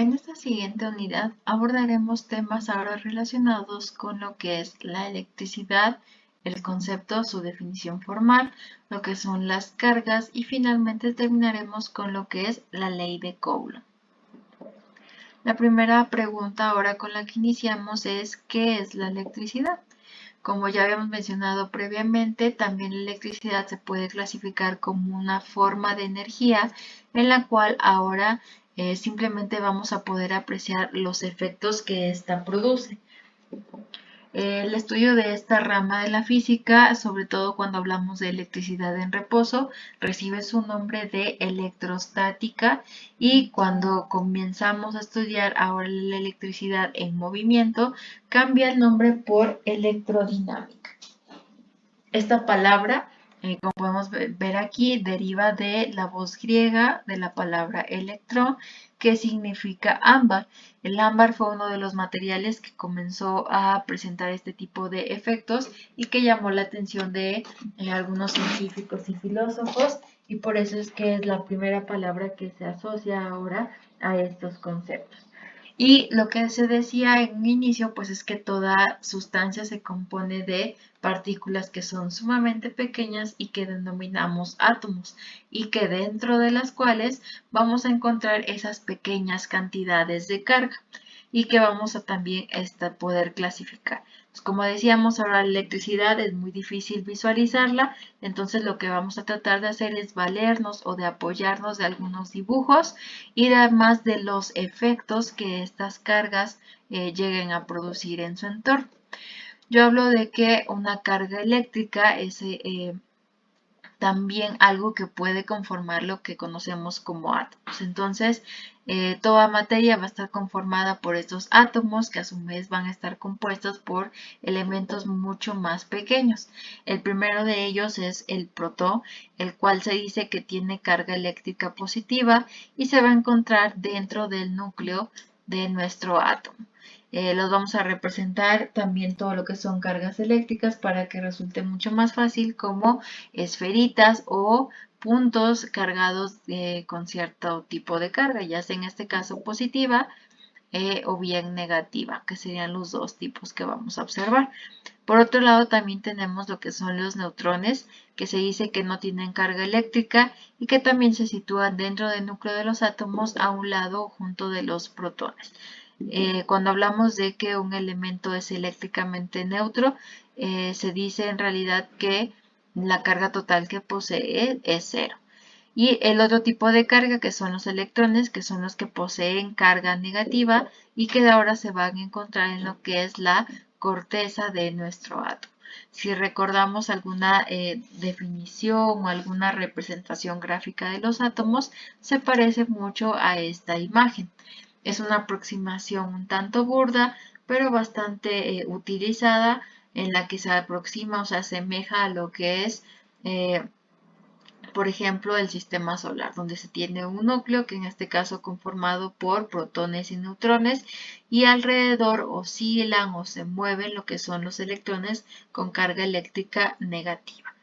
En esta siguiente unidad abordaremos temas ahora relacionados con lo que es la electricidad, el concepto, su definición formal, lo que son las cargas y finalmente terminaremos con lo que es la ley de Coulomb. La primera pregunta ahora con la que iniciamos es ¿qué es la electricidad? Como ya habíamos mencionado previamente, también la electricidad se puede clasificar como una forma de energía en la cual ahora simplemente vamos a poder apreciar los efectos que ésta produce. El estudio de esta rama de la física, sobre todo cuando hablamos de electricidad en reposo, recibe su nombre de electrostática y cuando comenzamos a estudiar ahora la electricidad en movimiento, cambia el nombre por electrodinámica. Esta palabra, como podemos ver aquí, deriva de la voz griega de la palabra electrón, que significa ámbar. El ámbar fue uno de los materiales que comenzó a presentar este tipo de efectos y que llamó la atención de algunos científicos y filósofos, y por eso es que es la primera palabra que se asocia ahora a estos conceptos. Y lo que se decía en un inicio, pues es que toda sustancia se compone de partículas que son sumamente pequeñas y que denominamos átomos, y que dentro de las cuales vamos a encontrar esas pequeñas cantidades de carga y que vamos a también poder clasificar. Pues como decíamos, ahora la electricidad es muy difícil visualizarla, entonces lo que vamos a tratar de hacer es valernos o de apoyarnos de algunos dibujos y además de los efectos que estas cargas lleguen a producir en su entorno. Yo hablo de que una carga eléctrica es también algo que puede conformar lo que conocemos como átomos. Entonces, toda materia va a estar conformada por estos átomos que a su vez van a estar compuestos por elementos mucho más pequeños. El primero de ellos es el protón, el cual se dice que tiene carga eléctrica positiva y se va a encontrar dentro del núcleo de nuestro átomo. Los vamos a representar también todo lo que son cargas eléctricas para que resulte mucho más fácil como esferitas o puntos cargados con cierto tipo de carga, ya sea en este caso positiva o bien negativa, que serían los dos tipos que vamos a observar. Por otro lado, también tenemos lo que son los neutrones, que se dice que no tienen carga eléctrica y que también se sitúan dentro del núcleo de los átomos a un lado junto de los protones. Cuando hablamos de que un elemento es eléctricamente neutro, se dice en realidad que la carga total que posee es cero. Y el otro tipo de carga que son los electrones, que son los que poseen carga negativa y que ahora se van a encontrar en lo que es la corteza de nuestro átomo. Si recordamos alguna definición o alguna representación gráfica de los átomos, se parece mucho a esta imagen. Es una aproximación un tanto burda, pero bastante utilizada, en la que se aproxima o se asemeja a lo que es, por ejemplo, el sistema solar, donde se tiene un núcleo, que en este caso conformado por protones y neutrones, y alrededor oscilan o se mueven lo que son los electrones con carga eléctrica negativa.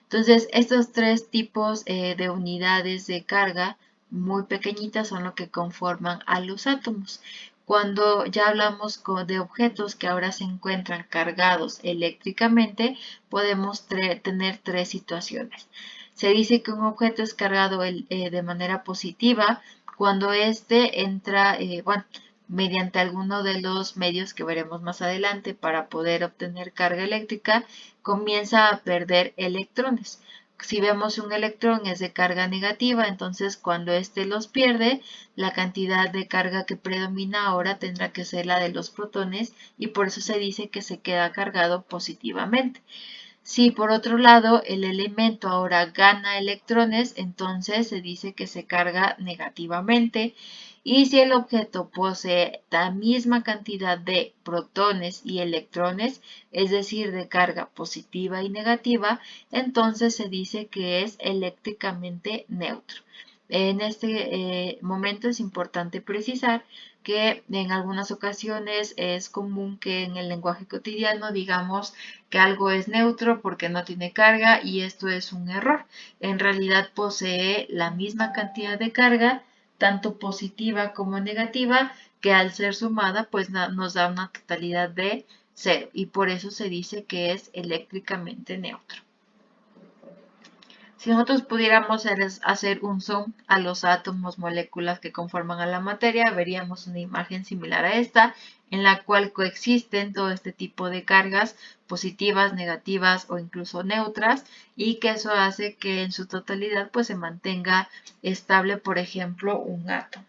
Entonces, estos tres tipos de unidades de carga muy pequeñitas son lo que conforman a los átomos. Cuando ya hablamos de objetos que ahora se encuentran cargados eléctricamente, podemos tener tres situaciones. Se dice que un objeto es cargado de manera positiva cuando éste entra, mediante alguno de los medios que veremos más adelante para poder obtener carga eléctrica, comienza a perder electrones. Si vemos un electrón es de carga negativa, entonces cuando éste los pierde, la cantidad de carga que predomina ahora tendrá que ser la de los protones y por eso se dice que se queda cargado positivamente. Si por otro lado el elemento ahora gana electrones, entonces se dice que se carga negativamente. Y si el objeto posee la misma cantidad de protones y electrones, es decir, de carga positiva y negativa, entonces se dice que es eléctricamente neutro. En este momento es importante precisar que en algunas ocasiones es común que en el lenguaje cotidiano digamos que algo es neutro porque no tiene carga y esto es un error. En realidad posee la misma cantidad de carga, tanto positiva como negativa, que al ser sumada pues nos da una totalidad de 0 y por eso se dice que es eléctricamente neutro. Si nosotros pudiéramos hacer un zoom a los átomos, moléculas que conforman a la materia, veríamos una imagen similar a esta, en la cual coexisten todo este tipo de cargas positivas, negativas o incluso neutras, y que eso hace que en su totalidad pues se mantenga estable, por ejemplo, un átomo.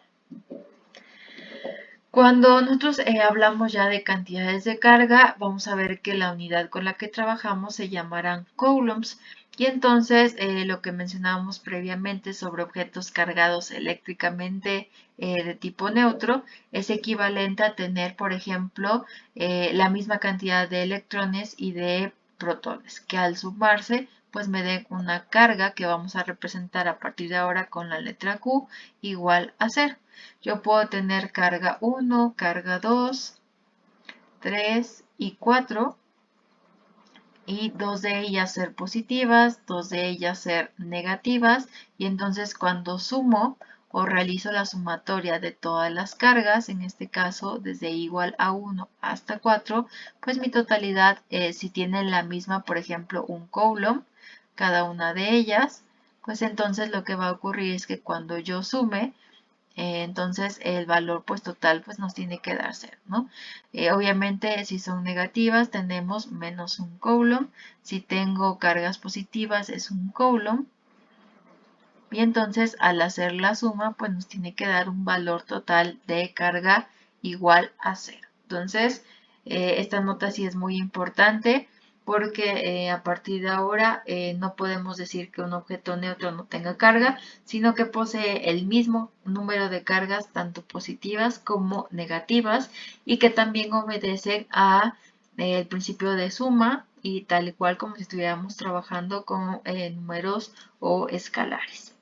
Cuando nosotros hablamos ya de cantidades de carga, vamos a ver que la unidad con la que trabajamos se llamarán coulombs. Y entonces lo que mencionábamos previamente sobre objetos cargados eléctricamente de tipo neutro es equivalente a tener, por ejemplo, la misma cantidad de electrones y de protones, que al sumarse pues me den una carga que vamos a representar a partir de ahora con la letra Q igual a 0. Yo puedo tener carga 1, carga 2, 3 y 4 y dos de ellas ser positivas, dos de ellas ser negativas, y entonces cuando sumo o realizo la sumatoria de todas las cargas, en este caso desde igual a 1 hasta 4, pues mi totalidad, si tienen la misma, por ejemplo, un coulomb, cada una de ellas, pues entonces lo que va a ocurrir es que cuando yo sume, entonces el valor pues total pues nos tiene que dar 0, ¿no? Obviamente si son negativas tenemos menos un coulomb, si tengo cargas positivas es un coulomb, y entonces al hacer la suma pues nos tiene que dar un valor total de carga igual a 0. Entonces esta nota sí es muy importante porque a partir de ahora no podemos decir que un objeto neutro no tenga carga, sino que posee el mismo número de cargas tanto positivas como negativas y que también obedecen a el principio de suma y tal y cual como si estuviéramos trabajando con números o escalares.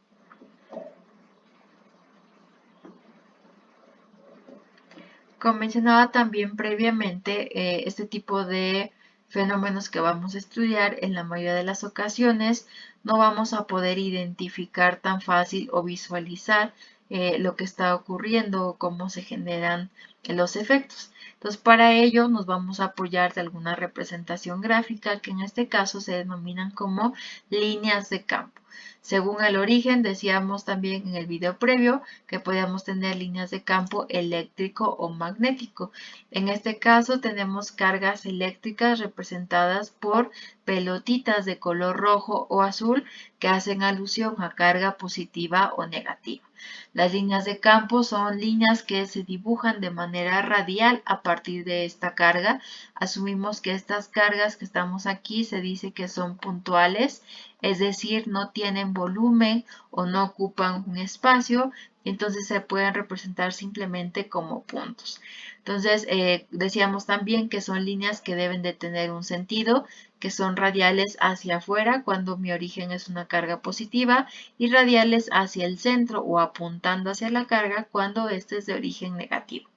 Como mencionaba también previamente, este tipo de fenómenos que vamos a estudiar en la mayoría de las ocasiones no vamos a poder identificar tan fácil o visualizar lo que está ocurriendo o cómo se generan los efectos. Entonces, para ello nos vamos a apoyar de alguna representación gráfica que en este caso se denominan como líneas de campo. Según el origen, decíamos también en el video previo que podíamos tener líneas de campo eléctrico o magnético. En este caso tenemos cargas eléctricas representadas por pelotitas de color rojo o azul que hacen alusión a carga positiva o negativa. Las líneas de campo son líneas que se dibujan de manera radial a partir de esta carga. Asumimos que estas cargas que estamos aquí se dice que son puntuales, es decir, no tienen volumen o no ocupan un espacio, entonces se pueden representar simplemente como puntos. Entonces, decíamos también que son líneas que deben de tener un sentido, que son radiales hacia afuera cuando mi origen es una carga positiva y radiales hacia el centro o apuntando hacia la carga cuando este es de origen negativo.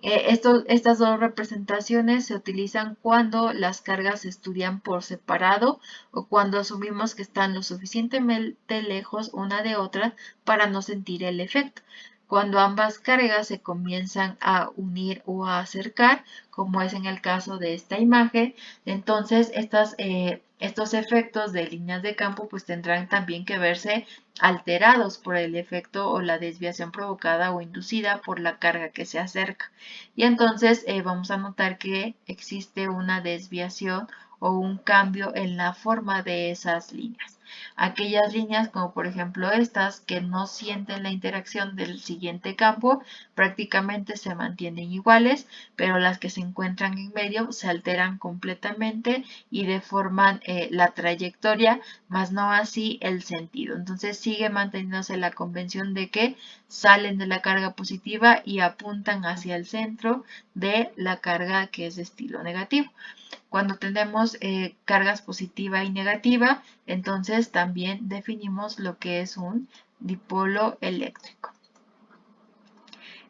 Estas dos representaciones se utilizan cuando las cargas se estudian por separado o cuando asumimos que están lo suficientemente lejos una de otra para no sentir el efecto. Cuando ambas cargas se comienzan a unir o a acercar, como es en el caso de esta imagen, entonces estos efectos de líneas de campo pues tendrán también que verse alterados por el efecto o la desviación provocada o inducida por la carga que se acerca. Y entonces vamos a notar que existe una desviación o un cambio en la forma de esas líneas. Aquellas líneas como por ejemplo estas que no sienten la interacción del siguiente campo prácticamente se mantienen iguales, pero las que se encuentran en medio se alteran completamente y deforman la trayectoria, más no así el sentido. Entonces sigue manteniéndose la convención de que salen de la carga positiva y apuntan hacia el centro de la carga que es de estilo negativo. Cuando tenemos cargas positiva y negativa, entonces también definimos lo que es un dipolo eléctrico.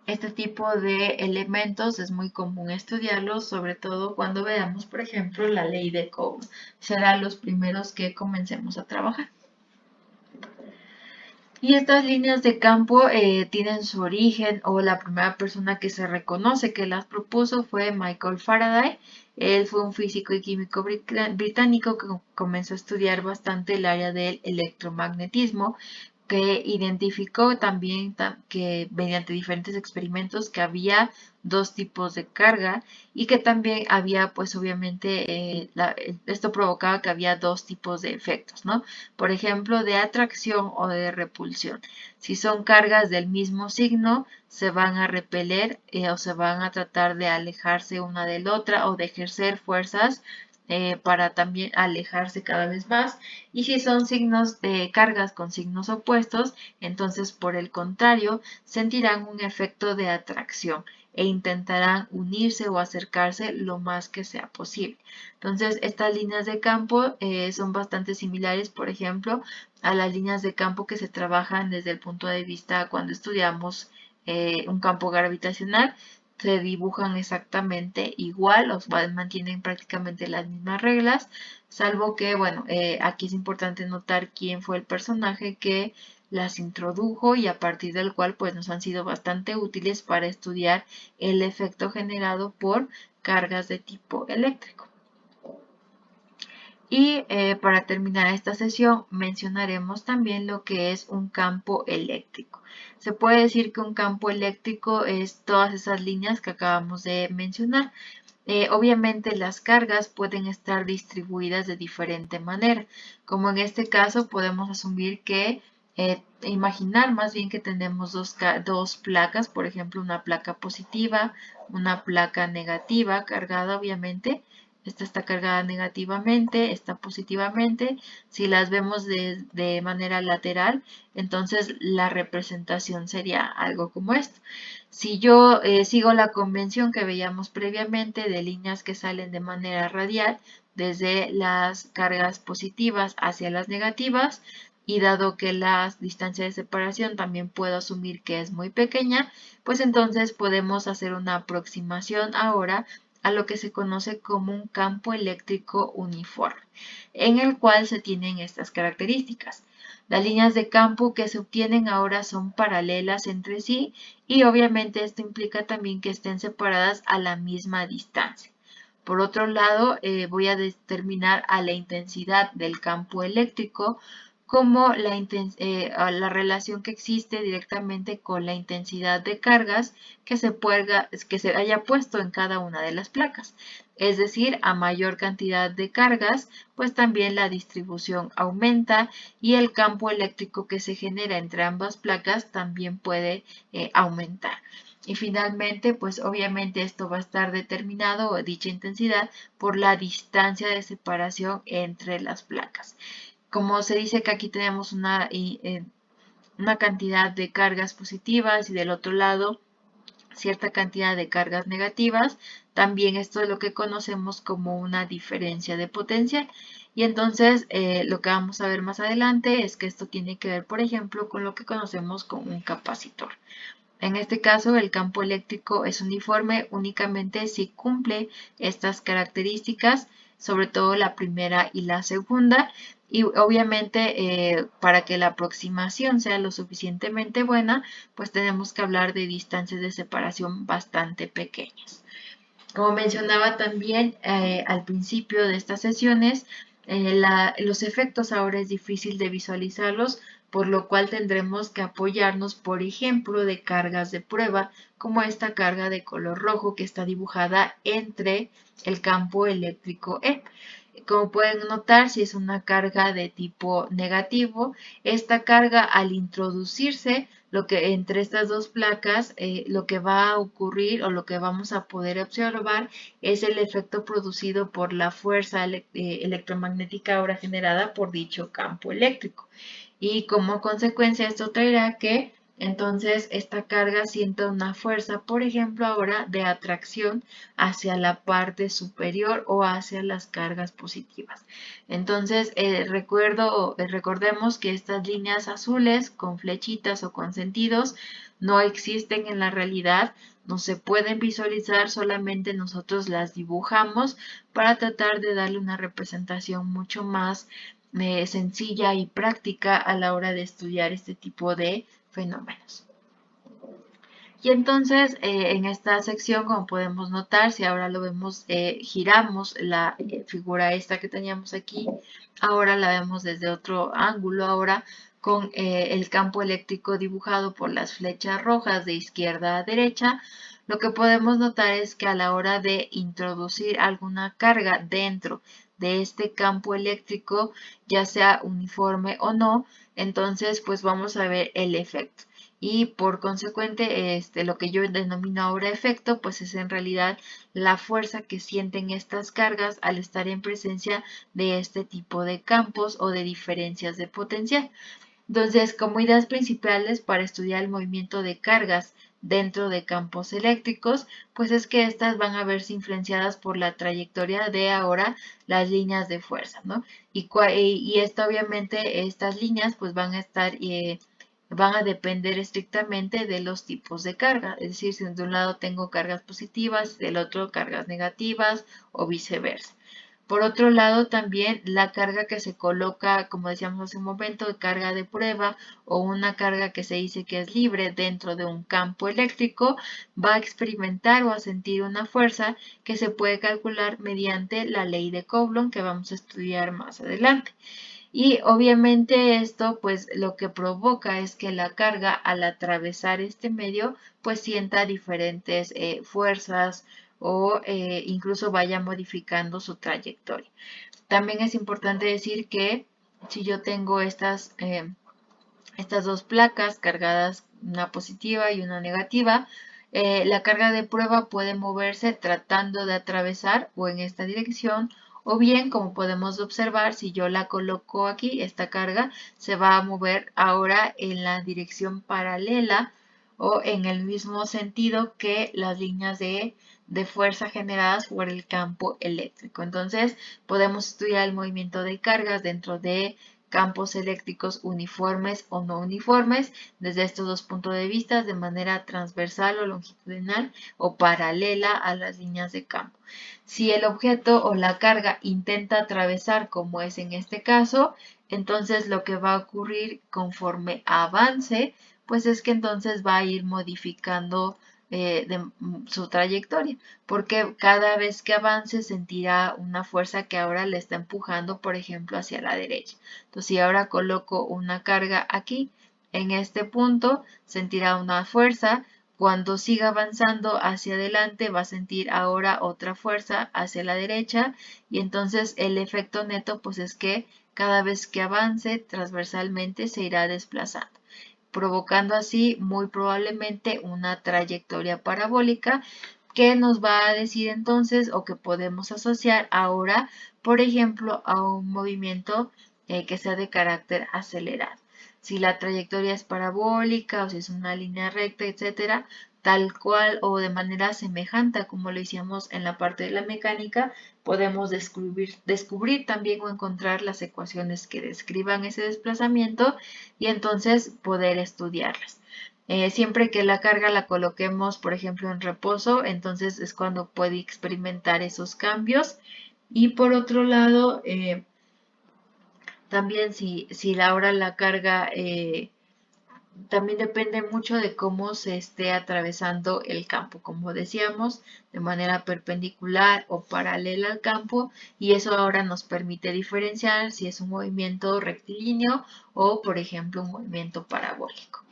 Este tipo de elementos es muy común estudiarlos, sobre todo cuando veamos, por ejemplo, la ley de Coulomb. Serán los primeros que comencemos a trabajar. Y estas líneas de campo tienen su origen, o la primera persona que se reconoce que las propuso fue Michael Faraday. Él fue un físico y químico británico que comenzó a estudiar bastante el área del electromagnetismo, que identificó también que mediante diferentes experimentos que había dos tipos de carga y que también había, pues obviamente, esto provocaba que había dos tipos de efectos, ¿no? Por ejemplo, de atracción o de repulsión. Si son cargas del mismo signo, se van a repeler o se van a tratar de alejarse una de la otra o de ejercer fuerzas para también alejarse cada vez más. Y si son signos de cargas con signos opuestos, entonces por el contrario, sentirán un efecto de atracción e intentarán unirse o acercarse lo más que sea posible. Entonces, estas líneas de campo son bastante similares, por ejemplo, a las líneas de campo que se trabajan desde el punto de vista cuando estudiamos un campo gravitacional. Se dibujan exactamente igual, mantienen prácticamente las mismas reglas, salvo que, bueno, aquí es importante notar quién fue el personaje que las introdujo y a partir del cual pues nos han sido bastante útiles para estudiar el efecto generado por cargas de tipo eléctrico. Y para terminar esta sesión mencionaremos también lo que es un campo eléctrico. Se puede decir que un campo eléctrico es todas esas líneas que acabamos de mencionar. Obviamente las cargas pueden estar distribuidas de diferente manera, como en este caso podemos asumir que, imaginar más bien que tenemos dos placas, por ejemplo una placa positiva, una placa negativa cargada obviamente. Esta está cargada negativamente, esta positivamente. Si las vemos de manera lateral, entonces la representación sería algo como esto. Si yo sigo la convención que veíamos previamente de líneas que salen de manera radial desde las cargas positivas hacia las negativas, y dado que la distancia de separación también puedo asumir que es muy pequeña, pues entonces podemos hacer una aproximación ahora a lo que se conoce como un campo eléctrico uniforme, en el cual se tienen estas características. Las líneas de campo que se obtienen ahora son paralelas entre sí y obviamente esto implica también que estén separadas a la misma distancia. Por otro lado, voy a determinar a la intensidad del campo eléctrico como la relación que existe directamente con la intensidad de cargas que se haya puesto en cada una de las placas. Es decir, a mayor cantidad de cargas, pues también la distribución aumenta y el campo eléctrico que se genera entre ambas placas también puede aumentar. Y finalmente, pues obviamente esto va a estar determinado, o dicha intensidad, por la distancia de separación entre las placas. Como se dice que aquí tenemos una cantidad de cargas positivas y del otro lado cierta cantidad de cargas negativas, también esto es lo que conocemos como una diferencia de potencial. Y entonces lo que vamos a ver más adelante es que esto tiene que ver, por ejemplo, con lo que conocemos como un capacitor. En este caso, el campo eléctrico es uniforme únicamente si cumple estas características, sobre todo la primera y la segunda. Y obviamente, para que la aproximación sea lo suficientemente buena, pues tenemos que hablar de distancias de separación bastante pequeñas. Como mencionaba también al principio de estas sesiones, los efectos ahora es difícil de visualizarlos, por lo cual tendremos que apoyarnos, por ejemplo, de cargas de prueba, como esta carga de color rojo que está dibujada entre el campo eléctrico E. Como pueden notar, si es una carga de tipo negativo, esta carga al introducirse entre estas dos placas, lo que va a ocurrir o lo que vamos a poder observar es el efecto producido por la fuerza electromagnética ahora generada por dicho campo eléctrico. Y como consecuencia esto traerá que entonces esta carga sienta una fuerza, por ejemplo, ahora de atracción hacia la parte superior o hacia las cargas positivas. Entonces, recordemos que estas líneas azules con flechitas o con sentidos no existen en la realidad, no se pueden visualizar, solamente nosotros las dibujamos para tratar de darle una representación mucho más sencilla y práctica a la hora de estudiar este tipo de fenómenos. Y entonces en esta sección, como podemos notar, si ahora lo vemos, giramos la figura esta que teníamos aquí, ahora la vemos desde otro ángulo, ahora con el campo eléctrico dibujado por las flechas rojas de izquierda a derecha. Lo que podemos notar es que a la hora de introducir alguna carga dentro de este campo eléctrico, ya sea uniforme o no, entonces pues vamos a ver el efecto. Y por consecuente, lo que yo denomino ahora efecto, pues es en realidad la fuerza que sienten estas cargas al estar en presencia de este tipo de campos o de diferencias de potencial. Entonces, como ideas principales para estudiar el movimiento de cargas dentro de campos eléctricos, pues es que estas van a verse influenciadas por la trayectoria de ahora las líneas de fuerza, ¿no? Y esto obviamente, estas líneas pues van a depender estrictamente de los tipos de carga, es decir, si de un lado tengo cargas positivas, del otro cargas negativas o viceversa. Por otro lado, también la carga que se coloca, como decíamos hace un momento, de carga de prueba o una carga que se dice que es libre dentro de un campo eléctrico, va a experimentar o a sentir una fuerza que se puede calcular mediante la ley de Coulomb que vamos a estudiar más adelante. Y obviamente esto pues lo que provoca es que la carga al atravesar este medio pues sienta diferentes fuerzas o incluso vaya modificando su trayectoria. También es importante decir que si yo tengo estas dos placas cargadas, una positiva y una negativa, la carga de prueba puede moverse tratando de atravesar o en esta dirección, o bien, como podemos observar, si yo la coloco aquí, esta carga se va a mover ahora en la dirección paralela o en el mismo sentido que las líneas de fuerza generadas por el campo eléctrico. Entonces, podemos estudiar el movimiento de cargas dentro de campos eléctricos uniformes o no uniformes desde estos dos puntos de vista de manera transversal o longitudinal o paralela a las líneas de campo. Si el objeto o la carga intenta atravesar, como es en este caso, entonces lo que va a ocurrir conforme avance, pues es que entonces va a ir modificando su trayectoria, porque cada vez que avance sentirá una fuerza que ahora le está empujando, por ejemplo, hacia la derecha. Entonces, si ahora coloco una carga aquí, en este punto, sentirá una fuerza. Cuando siga avanzando hacia adelante, va a sentir ahora otra fuerza hacia la derecha y entonces el efecto neto pues es que cada vez que avance transversalmente se irá desplazando, provocando así muy probablemente una trayectoria parabólica que nos va a decir entonces o que podemos asociar ahora, por ejemplo, a un movimiento que sea de carácter acelerado. Si la trayectoria es parabólica o si es una línea recta, etcétera, tal cual o de manera semejante a como lo hicimos en la parte de la mecánica, podemos descubrir también o encontrar las ecuaciones que describan ese desplazamiento y entonces poder estudiarlas. Siempre que la carga la coloquemos, por ejemplo, en reposo, entonces es cuando puede experimentar esos cambios. Y por otro lado, también si ahora la carga también depende mucho de cómo se esté atravesando el campo, como decíamos, de manera perpendicular o paralela al campo, y eso ahora nos permite diferenciar si es un movimiento rectilíneo o, por ejemplo, un movimiento parabólico.